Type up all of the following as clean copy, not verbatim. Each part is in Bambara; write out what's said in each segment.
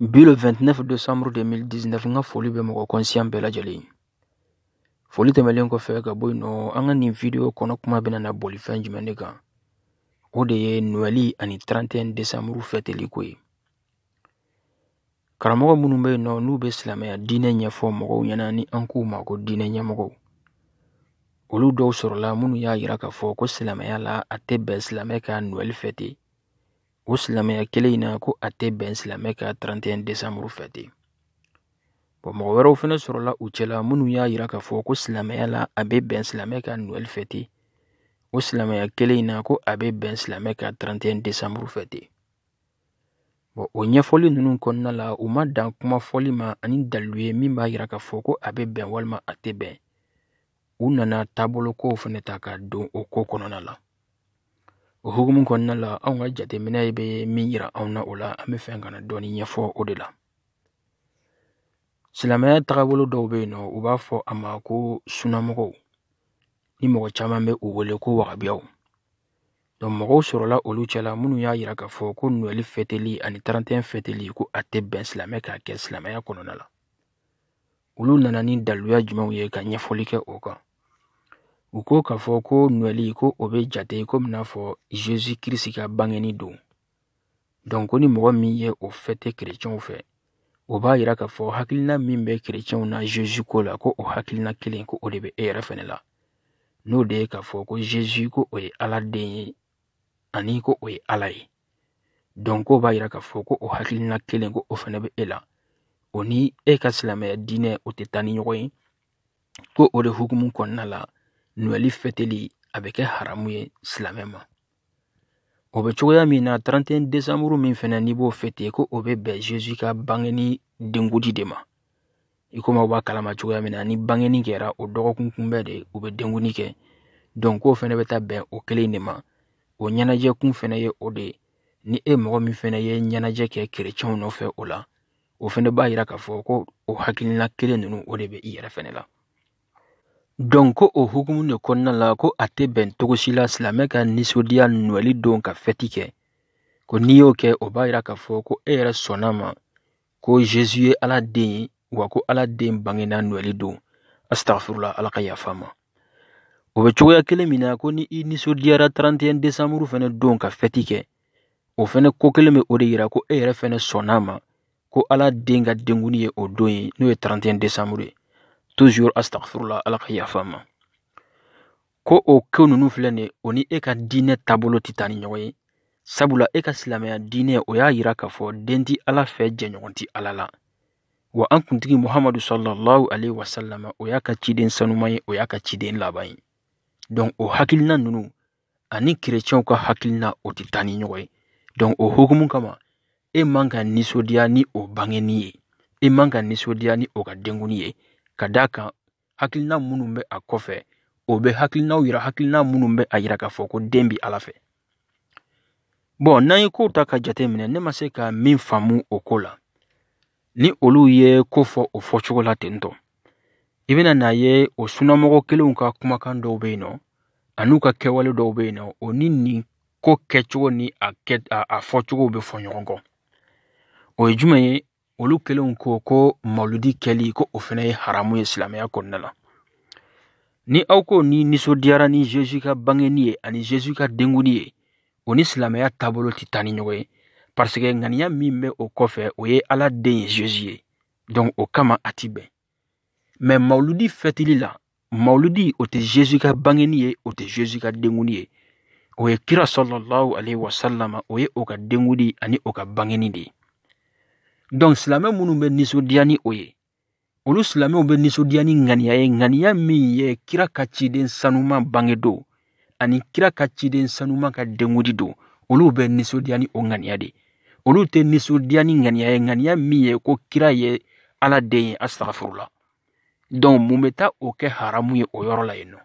Bi le 29 décembre 2019 nga foli be mo conscient bela jali. Foli temelen ko fe ka boy no anga ni video kono kuma bena na boli fan jumene kan. O de ye Noël ani 31 décembre fete likoy. Karamogo munu be no nu be silamaya dine nya fo mo nyana ni anku ma ko dine nya mo. Olu do sorola munu ya yira ka fo ko silamaya la ate be silamaya ka Noël fete. O silamaya kele ina ko ate ben silamaya ka 31 décembre fete. Bon mo wero fene sorola uchela munu ya yira ka fo ko silamaya la abe ben silamaya ka Noël fete. O silamaya kele ina ko abe ben silamaya ka 31 décembre fete. Bon o nya foli nunu konna la uma dan kuma foli ma ani daluye min ba yira ka fo ko abe ben walma ate ben. Unana tabolo ko fene taka don o ko konona la. O hukumu konna la aunga jate mina ibe min yira auna ola ame fengana doni nya fo odela. Silamaya tagabolo dɔw be no u b'a fɔ a ma ko sunamɔgɔw ni mɔgɔ caman be u wele ko wagabiyaw. Donc mɔgɔw sɔrɔla olu cɛla minnu y'a yira ka fɔ ko Noël fêteli ani 31 fêteli ko a tɛ bɛn silamɛ k'a kɛ silamɛya kɔnɔna la. Olu nana ni daluya jumɛnw ye ka ɲɛfɔli kɛ o kan. U ko k'a fɔ ko Noël ko o be jate ko n'a fɔ Jésus Christ ka bangeni don. Donc ko ni mɔgɔ min ye o fêter chrétienw fɛ o b'a yira ka fɔ hakilina min bɛ chrétienw na Jésus ko la ko o hakilina kelen ko o de bɛ e yɛrɛ fɛnɛ la. N'o de ye ka fɔ ko Jésus ko o ye Ala den ye ani ko o ye Ala ye. Donc ko b'a yira ka fɔ ko o hakilina kelen ko o fɛnɛ bɛ e la. O ni e ka silamɛya diinɛ o tɛ taa ni ɲɔgɔn ye. Ko o de hukumu kɔnɔna la Noël fêteli a bɛ kɛ haramu ye silamɛ ma. O be cogoya min na 31 décembre min fɛnɛ ni b'o fêter ko o be bɛn Jésus ka bangeni dengudi de ma. I komi aw b'a kalama cogoya min na ni bangeni kɛra o dɔgɔkun kunbɛn de u be denguni kɛ. Donc k'o fɛnɛ bɛ taa bɛn o kelen de ma. O ɲɛnajɛ kun fɛnɛ ye o de ni e mɔgɔ min fɛnɛ ye ɲɛnajɛ kɛ chrétienw nɔfɛ o la o fɛnɛ b'a yira ka fɔ ko o hakilina kelen ninnu o de be i yɛrɛ fɛnɛ la. Donc ko o hukumu de kɔnɔna la ko a tɛ bɛn togosi la silamɛ ka nisɔndiya Noël don ka fɛti kɛ. Ko n'i y'o kɛ o b'a yira ka fɔ ko e yɛrɛ sɔnna ma ko Jésus ye Ala den ye wa ko Ala den bangena Noël don. Astaghfirullah Ala ka yafa ma. O be cogoya kelen min na ko ni i nisɔndiyara 31 décembre fɛnɛ don ka fɛti kɛ o fɛnɛ ko kelen bɛ o de yira ko e yɛrɛ fɛnɛ sɔnna ma ko Ala den ka denguni ye o don ye n'o ye 31 décembre ye. Toujours astaghfirullah Ala ka yafa ma. Ko o ko nunu filɛ nin o ni e ka diinɛ taabolo tɛ taa ni ɲɔgɔn ye. Sabula e ka silamɛya diinɛ o y'a yira ka fɔ den ti Ala fɛ jɛɲɔgɔn ti Ala la. Wa an kuntigi Muhamadu sallallahu alaihi wasallam o y'a ka ciden sanuman ye o y'a ka ciden laban ye. Donc o hakilina nunu ani chrétienw ka hakilina o tɛ taa ni ɲɔgɔn ye. Donc o hukumu kama e man ka nisɔndiya ni o bangeni ye. E man ka nisɔndiya ni o ka denguni ye. Ka d'a kan hakilina minnu bɛ a kɔfɛ o bɛ hakilinaw yira hakilina minnu bɛ a yira ka fɔ ko den bi Ala fɛ. Bon n'an ye kow ta ka jate minɛ ne ma se ka min faamu o ko la. Ni olu ye ko fɔ o fɔcogo la tentɔ i bɛna n'a ye o sunamɔgɔ kelenw ka kumakan dɔw bɛ yen nɔ an'u ka kɛwale dɔw bɛ yen nɔ o ni nin ko kɛcogo ni a fɔcogo bɛ fɔ ɲɔgɔn kɔ. O ye jumɛn ye olu kelenw ko mawludi kɛli ko o fɛnɛ ye haramu ye silamɛya kɔnɔna la. Ni aw ko ni nisɔndiyara ni Jésus ka bangeni ye ani Jésus ka denguni ye o ni silamɛya taabolo tɛ taa ni ɲɔgɔn ye. Parce que ŋaniya min bɛ o kɔfɛ o ye Ala den ye Jésus ye. Donc o kama a ti bɛn. Mais mawludi fêteli la mawludi o tɛ Jésus ka bangeni ye o tɛ Jésus ka denguni ye. O ye kira sallallahu alaihi wasallam o ye o ka denguni ani o ka bangeni de ye. Donc silamɛ minnu bɛ nisɔndiya ni o ye olu silamɛw bɛ nisɔndiya ni ŋaniya ye ŋaniya min ye kira ka ciden sanuman bange don ani kira ka ciden sanuman ka dengudi don olu bɛ nisɔndiya ni o ŋaniya de. Olu tɛ nisɔndiya ni ŋaniya ye ŋaniya min ye ko kira ye Ala den ye astaghfirullah. Donc mun bɛ taa o kɛ haramu ye o yɔrɔ la yen nɔ.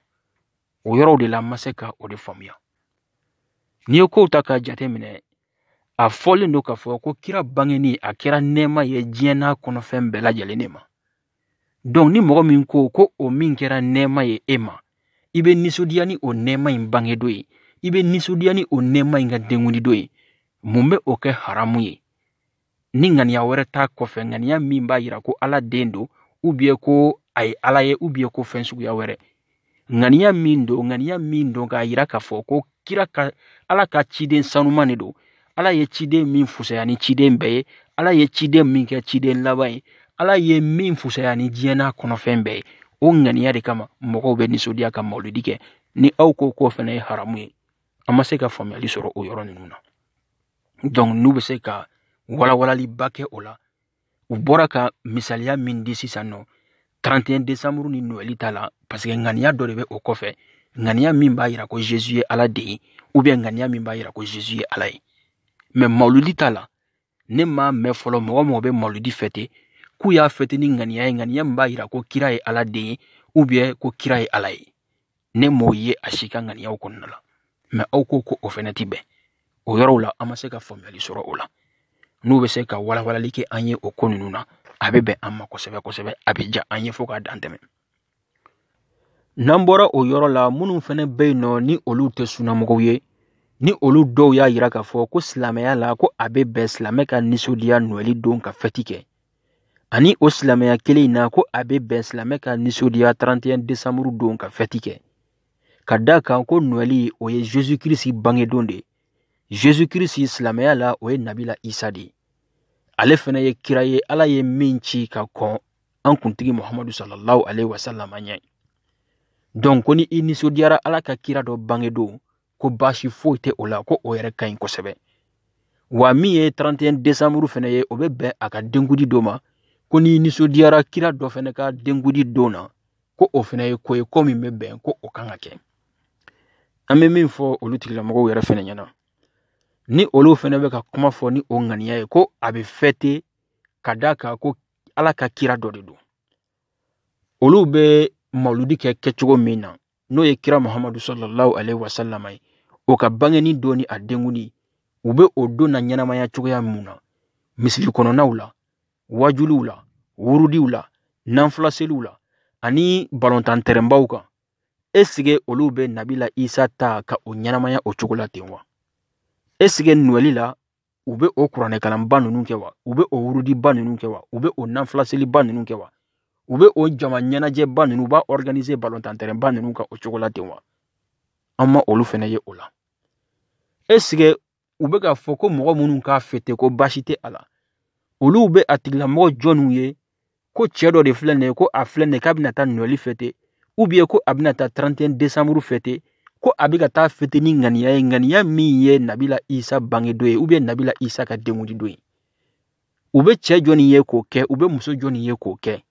O yɔrɔw de la ma se ka o de faamuya. N'i ye kow ta ka jate minɛ a fɔlen don k'a fɔ ko kira bangeni a kɛra nɛɛma ye diɲɛ n'a kɔnɔfɛn bɛɛ lajɛlen de ma. Donc ni mɔgɔ min ko o min kɛra nɛɛma ye e ma i bɛ nisɔndiya ni o nɛɛma in bangedo ye i bɛ nisɔndiya ni o nɛɛma in ka denguni do ye mun bɛ o kɛ haramu ye. ni ŋaniya wɛrɛ ta kɔfɛ ŋaniya min b'a yira ko ala den don ko a ye ala ye ko fɛn suguya wɛrɛ ŋaniya min don k'a yira k'a fɔ ko kira ka ala ka ciden sanuman de don ala ye ciden min fusaya ni ciden bɛɛ ye ala ye ciden min kɛ ciden laban ye ala ye min fusaya ni diɲɛ n'a kɔnɔfɛn bɛɛ ye o ŋaniya de kama mɔgɔw bɛ nisɔndiya ka mawludi kɛ ni aw ko k'o fana ye haramu ye an ma se ka faamuyali sɔrɔ o yɔrɔ ninnu na donc n'u bɛ se ka walawalaliba kɛ o la u bɔra ka misaliya min di sisan nɔ 31 décembre ni Noël ta la parce que ŋaniya dɔ de bɛ o kɔfɛ ŋaniya min b'a yira ko Jésus ye ala den ye ou bien ŋaniya min b'a yira ko Jésus ye ala ye mais mawludi ta la ne m'a mɛn fɔlɔ mɔgɔ bɛ mawludi fêter k'u y'a fêter ni ŋaniya ye ŋaniya min b'a yira ko kira ye ala den ye ou bien ko kira ye ala ye ne m'o ye a si ka ŋaniyaw kɔnɔna la mais aw ko o fɛnɛ ti bɛn o yɔrɔw la an ma se ka faamuyali sɔrɔ o la n'u bɛ se ka walawalali kɛ an ye o ko ninnu na a bɛ bɛn an ma kosɛbɛ kosɛbɛ a bɛ ja an ye fo k'a dan tɛmɛ n'an bɔra o yɔrɔ la minnu fɛnɛ bɛ yen nɔ ni olu tɛ sunnamɔgɔw ye ni olu dɔw y'a yira k'a fɔ ko silamɛya la ko a bɛ bɛn silamɛ ka nisɔndiya Noël don ka fɛti kɛ ani o silamɛya kelen in na ko a bɛ bɛn silamɛ ka nisɔndiya 31 décembre don ka fɛti kɛ ka da kan ko Noël o ye Jésus Christ bangedon de Jésus Christ silamɛya la o ye Nabila Isa de ale fana ye kira ye ala ye min ci ka kɔn an kuntigi Muhammadu sallallahu alaihi wasallam ɲɛ donc ko ni i nisɔndiyara ala ka kira dɔ bangedon ko baasi foyi tɛ o la ko o yɛrɛ ka ɲi kosɛbɛ wa min ye 31 décembre fana ye o bɛ bɛn a ka denkudi dɔ ma ko ni nisɔndiyara kira dɔ fana ka denkudi don na ko o fana ye ko ye ko min bɛ bɛn ko o kan ka kɛ an bɛ min fɔ olu tigilamɔgɔw yɛrɛ fana ɲɛna ni olu fana bɛ ka kuma fɔ ni o ŋaniya ye ko a bɛ fêter ka da kan ko ala ka kira dɔ de don olu bɛ mawludi kɛ kɛcogo min na n'o ye kira Muhammadu sallallahu alaihi wasallam ye o ka bangeni don ni a denkudi u bɛ o don na ɲɛnamaya cogoya mun na misiri kɔnɔnaw la wajuliw la wurudiw la nanfilaseliw la ani balontan tɛrɛnbaw kan est-ce olu bɛ Nabila Isa ta ka o ɲɛnamaya o cogo la ten wa est-ce Noël la u bɛ o kuranɛ kalanba ninnu kɛ wa u bɛ o wurudiba ninnu kɛ wa u bɛ o nanfilaseliba ninnu kɛ wa u bɛ o jama ɲɛnajɛba ninnu u b'a organiser balontan tɛrɛnba ninnu kan o cogo la ten wa an ma olu fana ye o la est-ce u bɛ k'a fɔ ko mɔgɔ minnu k'a fêter ko baasi tɛ a la olu bɛ a tigilamɔgɔ jɔnniw ye ko cɛ dɔ de filɛ nin ye ko a filɛ nin ye k'a bɛna taa Noël fêter ou bien ko a bɛna taa 31 décembre fêter ko a bɛ ka taa fêter ni ŋaniya ye ŋaniya min ye Nabila Isa bangedon ye ou bien Nabila Isa ka denkudi don ye u bɛ cɛ jɔnni ye k'o kɛ u bɛ muso jɔnni ye k'o kɛ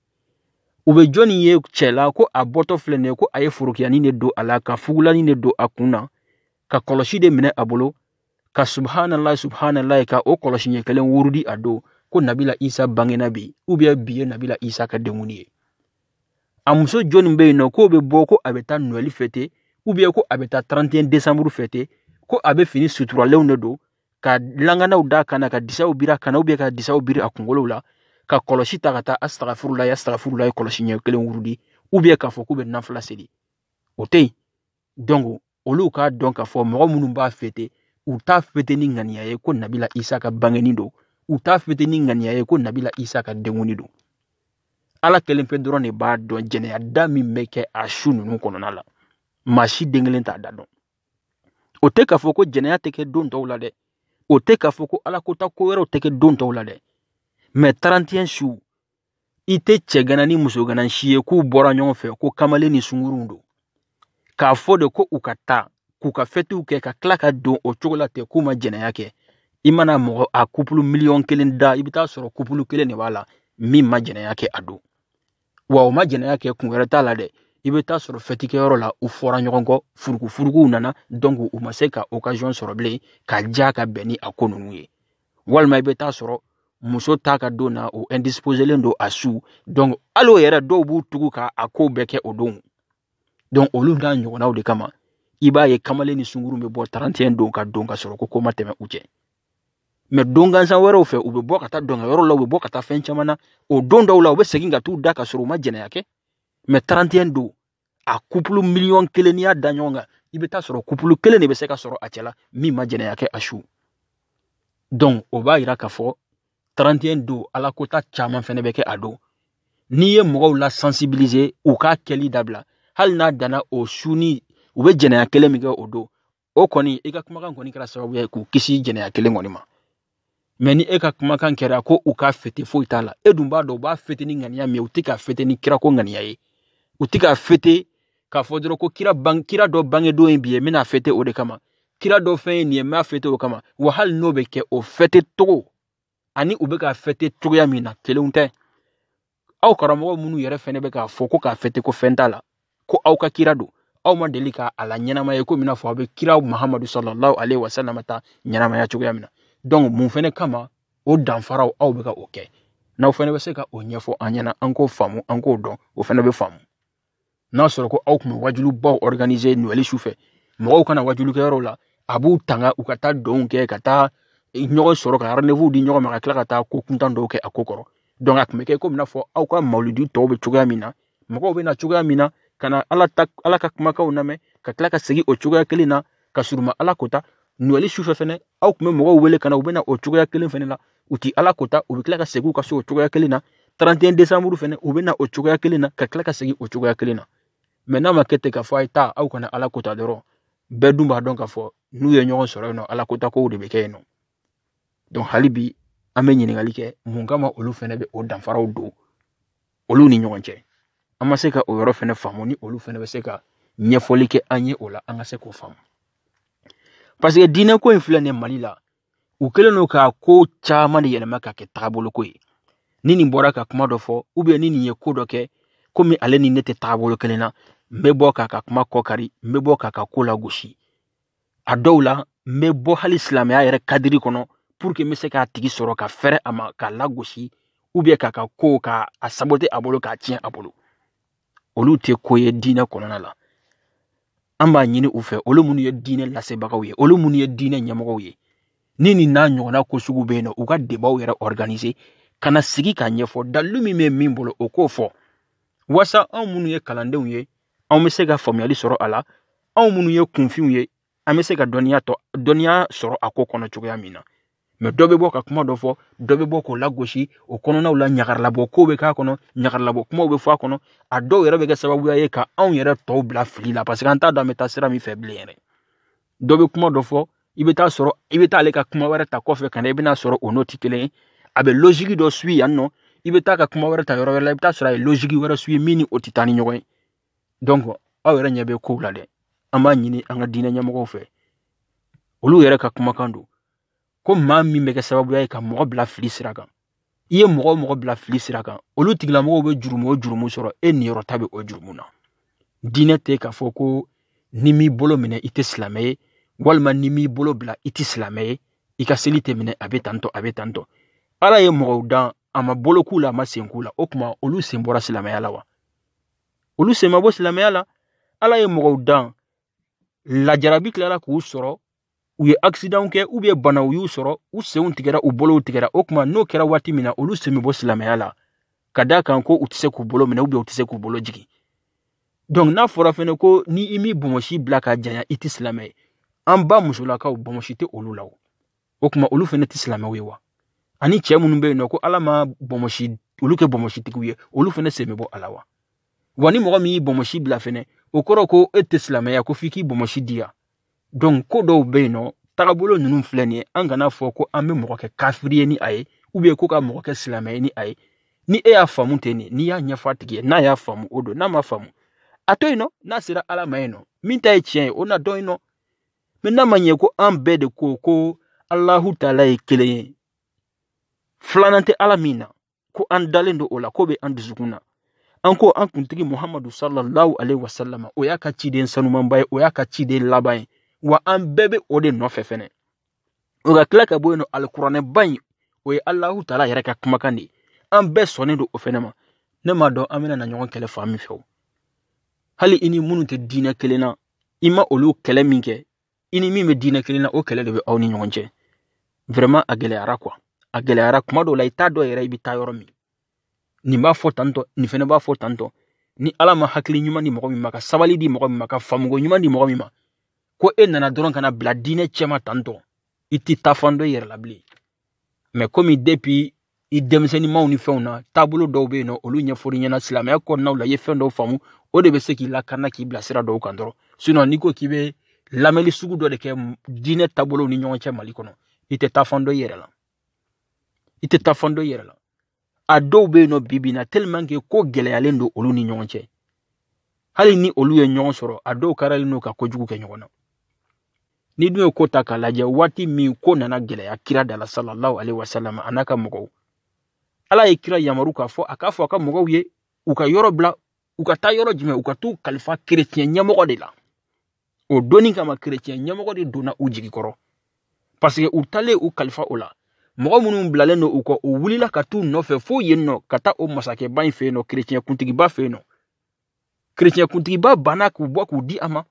u bɛ jɔnni ye cɛ la ko a bɔtɔ filɛ nin ye ko a ye forokiyani de don a la ka fugulani de don a kun na ka kɔlɔsi de minɛ a bolo ka subhanallah ka o kɔlɔsi ɲɛ kelen wurudi a don ko Nabila Isa bangena bi ou bien bi ye Nabila Isa ka denkudi ye a muso jɔnni bɛ yen nɔ k'o bɛ bɔ ko a bɛ taa Noël fêter ou bien ko a bɛ taa 31 décembre fêter ko a bɛ fini suturalenw de don ka langanaw da kana ka disaw biri a kana ou bien ka disaw biri a kunkolow la ka kɔlɔsi ta ka taa astagfirullah kɔlɔsi ɲɛ kelen wurudi ou bien k'a fɔ k'u bɛ nanfila seli o tɛ yen donc olu k'a dɔn k'a fɔ mɔgɔ minnu b'a fêter u t'a fêter ni ŋaniya ye ko Nabila Isa ka bangeni don u t'a fêter ni ŋaniya ye ko Nabila Isa ka denkudi don ala kelen pe dɔrɔn de b'a dɔn jɛnɛya da min bɛ kɛ a su ninnu kɔnɔna la maa si den kelen t'a da dɔn o tɛ k'a fɔ ko jɛnɛya tɛ kɛ don tɔw la dɛ o tɛ k'a fɔ ko ala kota ko wɛrɛw tɛ kɛ don tɔw la dɛ mais 31 su i tɛ cɛ gana ni muso gana si ye k'u bɔra ɲɔgɔn fɛ ko kamalen ni sunguruw don k'a fɔ de ko u ka taa k'u ka fêtiw kɛ ka tila ka don o cogo la ten k'u ma jɛnɛya kɛ i mana mɔgɔ a couple miliyɔn kelen da i bɛ taa sɔrɔ couple kelen de b'a la min ma jɛnɛya kɛ a don wa o ma jɛnɛya kɛ kun wɛrɛ t'a la dɛ i bɛ taa sɔrɔ fɛtikɛyɔrɔ la u fɔra ɲɔgɔn kɔ furukufurukuw nana donc u ma se ka occasion sɔrɔ bilen ka ja ka bɛn ni a ko ninnu ye walima i bɛ taa sɔrɔ muso ta ka don na o indisposelen don a su donc hali o yɛrɛ dɔw b'u tugu ka a ko bɛɛ kɛ o don donc olu n'a ɲɔgɔnnaw de kama i b'a ye kamalen ni sunkuru bɛ bɔ 31 don ka sɔrɔ ko ma tɛmɛ u cɛ mais don gansan wɛrɛw fɛ u bɛ bɔ ka taa dɔnkɛyɔrɔ la u bɛ bɔ ka taa fɛn caman na o don dɔw la u bɛ segin ka t'u da ka sɔrɔ u ma jɛnɛya kɛ mais 31 don a couple miliyɔn kelen n'i y'a da ɲɔgɔn kan i bɛ taa sɔrɔ couple kelen de bɛ se ka sɔrɔ a cɛ la min ma jɛnɛya kɛ a su donc o b'a yira k'a fɔ 31 do ala kota caman fɛnɛ bɛ kɛ a don n'i ye mɔgɔw la sensibiliser u ka kɛli dabila hali n'a danna o su ni u bɛ jɛnɛya kelen min kɛ o don o kɔni i ka kumakan kɔni kɛra sababu ye k'u kisi jɛnɛya kelen kɔni ma mais ni e ka kumakan kɛra ko u ka fete foyi t'a la e dun b'a dɔn u b'a fete ni ŋaniya min ye u tɛ ka fete ni kira ko ŋaniya ye u tɛ ka fete k'a fɔ dɔrɔn ko kira dɔ bangedon ye bi ye n bɛna fete o de kama kira dɔ fɛn ye nin ye n b'a fete o kama wa hali n'o bɛ kɛ o fete togo ani u bɛ ka fete cogoya min na kelenw tɛ aw karamɔgɔ minnu yɛrɛ fɛnɛ bɛ k'a fɔ ko k'a fete ko fɛn t'a la ko aw ka kira don aw ma deli k'a la ɲɛnamaya ye ko min na fɔ aw bɛ kira Muhamadu sallallahu alaihi wasallam ta ɲɛnamaya cogoya min na donc mun fɛnɛ kama o danfaraw aw bɛ ka o kɛ n'aw fɛnɛ bɛ se ka o ɲɛfɔ an ɲɛna an k'o faamu an k'o dɔn o fɛnɛ bɛ faamu n'a sɔrɔ ko aw tun bɛ wajulubaw organiser Noël su fɛ mɔgɔw kana wajulukɛyɔrɔw la a b'u tanga u ka taa dɔnw kɛ ka taa ɲɔgɔn sɔrɔ ka rendez-vous di ɲɔgɔn ma ka tila ka taa ko kuntan dɔw kɛ a ko kɔrɔ donc a tun bɛ kɛ komi n'a fɔ aw ka mawuludi tɔw bɛ cogoya min na mɔgɔw bɛ na cogoya min na ka na ala ka kumakanw lamɛn ka tila ka segin o cogoya kelen na ka suruma ala kota Noël su fɛ fɛnɛ aw tun bɛ mɔgɔw wele ka na u bɛ na o cogoya kelen fɛnɛ la u ti ala kota u bɛ tila ka segin u ka so o cogoya kelen na 31 décembre fɛnɛ u bɛ na o cogoya kelen na ka tila ka segin o cogoya kelen na mais n'a ma kɛ ten k'a fɔ a ye taa aw kana ala kota dɔrɔn bɛɛ dun b'a dɔn k'a fɔ n'u ye ɲɔgɔn sɔrɔ yen nɔ ala kota kow de bɛ kɛ yen nɔ donc hali bi an bɛ ɲininkali kɛ mun kama olu fɛnɛ bɛ o danfaraw don olu ni ɲɔgɔn cɛ an ma se ka o yɔrɔ fɛnɛ faamu ni olu fɛnɛ bɛ se ka ɲɛfɔli kɛ an ye o la an ka se k'o faamu parce que diinɛ ko in filɛ nin Mali la u kɛlen don ka ko caman de yɛlɛma ka kɛ tagabolo ko ye ni nin bɔra ka kuma dɔ fɔ ou bien ni nin ye ko dɔ kɛ komi ale ni ne tɛ tagabolo kelen na n bɛ bɔ k'a ka kuma kɔ kari n bɛ bɔ k'a ka ko lagosi a dɔw la n bɛ bɔ hali silamɛya yɛrɛ kadiri kɔnɔ pour que n bɛ se k'a tigi sɔrɔ ka fɛrɛ a ma k'a lagosi ou bien k'a ka ko k'a saboter a bolo k'a tiɲɛ a bolo olu tɛ ko ye diinɛ kɔnɔna la an b'a ɲini u fɛ olu minnu ye diinɛ lasebagaw ye olu minnu ye diinɛ ɲɛmɔgɔw ye ni nin n'a ɲɔgɔnna ko sugu bɛ yen nɔ u ka debaw yɛrɛ organiser ka na sigi k'a ɲɛfɔ dalilu min bɛ min bolo o k'o fɔ wasa anw minnu ye kalandenw ye anw bɛ se ka faamuyali sɔrɔ a la anw minnu ye kunfinw ye an bɛ se ka dɔnniya sɔrɔ a ko kɔnɔ cogoya min na mais dɔ bɛ bɔ ka kuma dɔ fɔ dɔ bɛ bɔ k'o lagosi o kɔnɔnaw la ɲagarilabɔ kow bɛ k'a kɔnɔ ɲagarilabɔ kumaw bɛ fɔ a kɔnɔ a dɔw yɛrɛ bɛ kɛ sababuya ye ka anw yɛrɛ tɔw bila fili la parce que an t'a dɔn an bɛ taa sira min fɛ bilen yɛrɛ dɔ bɛ kuma dɔ fɔ i bɛ taa sɔrɔ i bɛ taa ale ka kuma wɛrɛ ta kɔfɛ ka na i bɛna sɔrɔ o n'o tɛ kelen ye a bɛ logique dɔ suit yan nɔ i bɛ taa ka kuma wɛrɛ ta yɔrɔ wɛrɛ la i bɛ taa sɔrɔ a ye logique wɛrɛ suit min ni o tɛ taa ni ɲɔgɔn ye donc aw yɛrɛ ɲɛ bɛ kow la dɛ an b'a ɲini an ka diinɛ ɲɛmɔgɔw fɛ olu yɛrɛ ka kumakan don ko maa min bɛ kɛ sababuya ye ka mɔgɔ bila fili sira kan i ye mɔgɔ o mɔgɔ bila fili sira kan olu tigilamɔgɔw bɛ jurumu o jurumu sɔrɔ e niyɔrɔ ta bɛ o jurumu na diinɛ tɛ k'a fɔ ko ni m'i bolo minɛ i tɛ silamɛ ye walima ni m'i bolo bila i tɛ silamɛ ye i ka seli tɛ minɛ a bɛ tantɔ a bɛ tantɔ ala ye mɔgɔw dan a ma bolo k'u la a ma sen k'u la o tuma olu sen bɔra silamɛya la wa olu sen ma bɔ silamɛya la ala ye mɔgɔw dan lajarabi tilara k'u sɔrɔ u ye accident kɛ ou bien banaw y'u sɔrɔ u senw tigɛra u bolow tigɛra o tuma n'o kɛra waati min na olu sen bɛ bɔ silamɛya la ka d'a kan ko u tɛ se k'u bolo minɛ ou bien u tɛ se k'u bolo jigin donc n'a fɔra fɛnɛ ko ni i m'i bɔnmɔsi bila ka janya i tɛ silamɛ ye an ba musolakaw bɔnmɔsi tɛ olu la o tuma olu fɛnɛ tɛ silamɛw ye wa ani cɛ minnu bɛ yen nɔ ko ala ma bɔnmɔsi olu kɛ bɔnmɔsitigiw ye olu fɛnɛ sen bɛ bɔ a la wa ni mɔgɔ min y'i bɔnmɔsi bila fɛnɛ o kɔrɔ ko e tɛ silamɛya ko f'i k'i bɔnmɔsi di yan donc ko dɔw bɛ yen nɔ tagabolo ninnu filɛ nin ye an kana fɔ ko an bɛ mɔgɔ kɛ kafiri ye ni a ye ou bien ko ka mɔgɔ kɛ silamɛ ye ni a ye ni e y'a faamu ten nin n'i y'a ɲɛfɔ a tigi ye n'a y'a faamu o don n'a ma faamu a to yen nɔ n'a sera ala ma yen nɔ min ta ye tiɲɛ ye o na dɔn yen nɔ mais n'a ma ɲɛ ko an bɛɛ de ko alahu taala ye kelen ye filanan tɛ ala min na ko an dalen don o la ko bɛ an dusukun na an ko an kuntigi muhamadu sallallahu alaihi wasallam o y'a ka ciden sanumanba ye o y'a ka ciden laban ye wa an bɛɛ bɛ o de nɔfɛ fɛnɛ o ka tila ka bɔ yen nɔ alikuranɛba in o ye alahu taala yɛrɛ ka kumakan de ye an bɛɛ sɔnnen don o fɛnɛ ma ne m'a dɔn an bɛna na ɲɔgɔn kɛlɛ fan min fɛ o hali i ni minnu tɛ diinɛ kelen na i ma olu kɛlɛ min kɛ i ni min bɛ diinɛ kelen na o kɛlɛ de bɛ aw ni ɲɔgɔn cɛ vraiment a gɛlɛyara quoi a gɛlɛyara kuma dɔw la i t'a dɔn yɛrɛ i bɛ taa yɔrɔ min nin b'a fɔ tantɔ nin fɛnɛ b'a fɔ tantɔ ni ala ma hakili ɲuman di mɔgɔ min ma ka sabali di mɔgɔ min ma ka faamuko ɲuman di mɔgɔ min ma ko e nana dɔrɔn ka na bila diinɛ cɛma tantɔ i tɛ taa fan dɔ i yɛrɛ la bilen mais komi depuis i denmisɛnnin maw ni fɛnw na taabolo dɔw bɛ yen nɔ olu ɲɛfɔli ɲɛna silamɛya kɔnɔnaw la i ye fɛn dɔw faamu o de bɛ se k'i lakana k'i bila sira dɔw kan dɔrɔn sinon n'i ko k'i bɛ lamɛnni sugu dɔ de kɛ diinɛ taabolow ni ɲɔgɔn cɛ Mali kɔnɔ i tɛ taa fan dɔ i yɛrɛ la i tɛ taa fan dɔ i yɛrɛ la a dɔw bɛ yen nɔ bi na tellement que ko gɛlɛyalen don olu ni ɲɔgɔn cɛ hali ni olu ye ɲɔgɔn sɔrɔ a dɔw karalen n'o ka kojugu kɛ ɲɔgɔn na ni dun ye ko ta k'a lajɛ waati min ko nana gɛlɛya kira da la sallallahu alaihi wasallam a n'a ka mɔgɔw ala ye kira yamaru k'a fɔ a ka mɔgɔw ye u ka yɔrɔ bila u ka taa yɔrɔ jumɛn u ka t'u kalifa chrétien ɲɛmɔgɔ de la o donni kama chrétien ɲɛmɔgɔ de donna u jigi kɔrɔ parce que u talen u kalifa o la mɔgɔ minnu bilalen don u kɔ u wulila ka t'u nɔfɛ fo yen nɔ ka taa o masakɛba in fɛ yen nɔ chrétien kuntigiba fɛ yen nɔ chrétien kuntigiba banna k'u bɔ k'u di a ma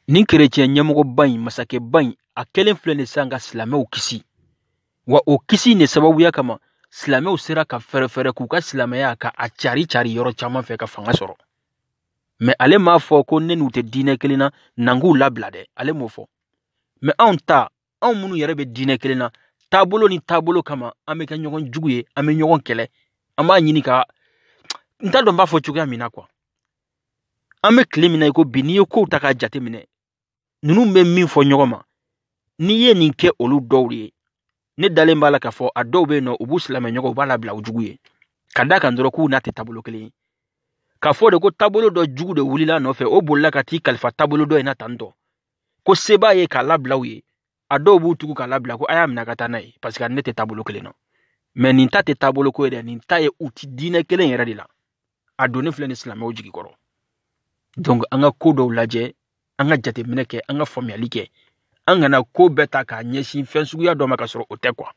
nin chrétien ɲɛmɔgɔba in masakɛba in a kelen filɛ nin san ka silamɛw kisi wa o kisi ne sababuya kama silamɛw sera ka fɛrɛfɛrɛ k'u ka silamɛya ka a cari yɔrɔ caman fɛ ka fanga sɔrɔ mais ale m'a fɔ ko ne n'u tɛ diinɛ kelen na n'an k'u labila dɛ ale m'o fɔ mais anw minnu yɛrɛ bɛ diinɛ kelen na taabolo ni taabolo kama an bɛ kɛ ɲɔgɔn jugu ye an bɛ ɲɔgɔn kɛlɛ an b'a ɲini ka n t'a dɔn n b'a fɔ cogoya min na quoi an bɛ tile min na i ko bi n'i ye kow ta k'a jate minɛ ninnu bɛ min fɔ ɲɔgɔn ma n'i ye nin kɛ olu dɔw de ye ne dalen b'a la k'a fɔ a dɔw bɛ yen nɔ u b'u silamɛ ɲɔgɔn u b'a labila u jugu ye ka da kan dɔrɔn k'u n'a tɛ taabolo kelen ye k'a fɔ de ko taabolo dɔ jugu de wulila nɔfɛ o bolila ka t'i kalifa taabolo dɔ in na tantɔ ko se b'a ye k'a labila u ye a dɔw b'u tugu k'a labila ko a y'a minɛ ka taa n'a ye parce que ne tɛ taabolo kelen na mais nin ta tɛ taabolo ko ye dɛ nin ta ye u ti diinɛ kelen yɛrɛ de la a donni filɛ ni silamɛw jigi kɔrɔ donc an ka ko dɔw lajɛ an ka jateminɛ kɛ an ka faamuyali kɛ an kana ko bɛɛ ta k'a ɲɛsin fɛn suguya dɔ ma ka sɔrɔ o tɛ quoi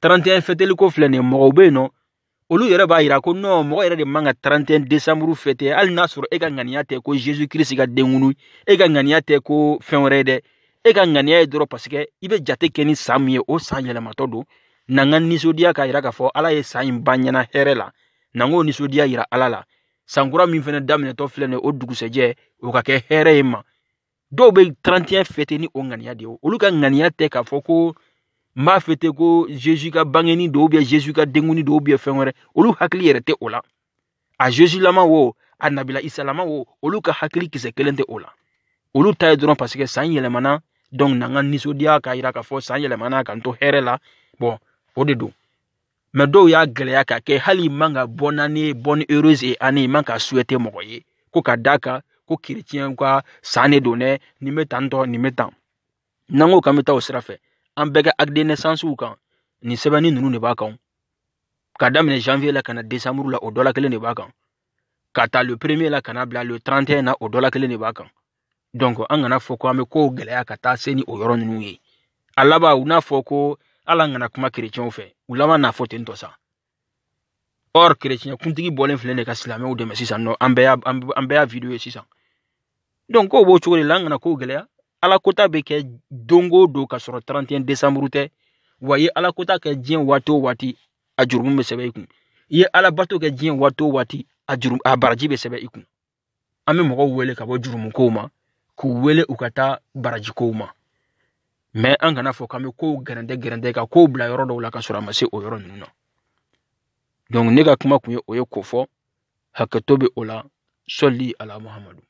31 fêteli ko filɛ nin mɔgɔw bɛ yen nɔ olu yɛrɛ b'a yira ko non mɔgɔ yɛrɛ de man ka 31 décembre fêter hali n'a sɔrɔ e ka ŋaniya tɛ ko Jésus Christ ka denkunu e ka ŋaniya tɛ ko fɛn wɛrɛ ye dɛ e ka ŋaniya ye dɔrɔn parce que i bɛ jate kɛ ni san min ye o san yɛlɛmatɔ don n'an ka nisɔndiya k'a yira k'a fɔ ala ye san in ban ɲɛna hɛrɛ la n'an k'o nisɔndiya yira ala la sankura min fɛnɛ daminɛtɔ filɛ nin ye o dugusɛjɛ o ka kɛ hɛrɛ ye ma dɔw bɛ 31 fêter ni o ŋaniya de ye olu ka ŋaniya tɛ k'a fɔ ko n b'a fêter ko Jésus ka bangeni don ou bien Jésus ka denkuni don ou bien fɛn wɛrɛ olu hakili yɛrɛ tɛ o la a Jésus lama wo a nabila Isa lama wo olu ka hakili kisɛ kelen tɛ o la olu ta ye dɔrɔn parce que san yɛlɛmana donc n'an ka nisɔndiya k'a yira k'a fɔ san yɛlɛmana k'an to hɛrɛ la bon o de don mais dɔw y'a gɛlɛya k'a kɛ hali man ka bonne année bonne heureuse année man ka souhaiter mɔgɔ ye ko ka d'a kan ko chrétien ka san de don dɛ nin bɛ tan tɔ nin bɛ tan n'an ko k'an bɛ taa o sira fɛ an bɛɛ ka acte de naissance kan nin sɛbɛnni ninnu de b'a kan ka daminɛ janvier la ka na décembre la o dɔ la kelen de b'a kan ka taa le 1er la ka na bila le 31 na o dɔ la kelen de b'a kan donc an kana fɔ ko an bɛ kow gɛlɛya ka taa se ni o yɔrɔ ninnu ye a laban u n'a fɔ ko ala an kana kuma chrétienw fɛ u laban n'a fɔ ten tɔ sa or chrétien kuntigi bɔlen filɛ nin ka silamɛw dɛmɛ sisan nɔ an bɛɛ y'a video ye sisan donc kow b'o cogo de la an kana kow gɛlɛya ala kota bɛ kɛ don o don ka sɔrɔ 31 décembre tɛ wa i ye ala kota kɛ diɲɛ waati o waati a jurumu bɛ sɛbɛn i kun i ye ala bato kɛ diɲɛ waati o waati a baraji bɛ sɛbɛn i kun an bɛ mɔgɔw wele ka bɔ jurumu kow ma k'u wele u ka taa baraji kow ma mais an kana fɔ k'an bɛ kow gɛrɛntɛ ka kow bila yɔrɔ dɔw la ka sɔrɔ a ma se o yɔrɔ ninnu na donc ne ka kuma kun ye o ye ko fɔ hakɛto bɛ o la sɔli ala muhamadu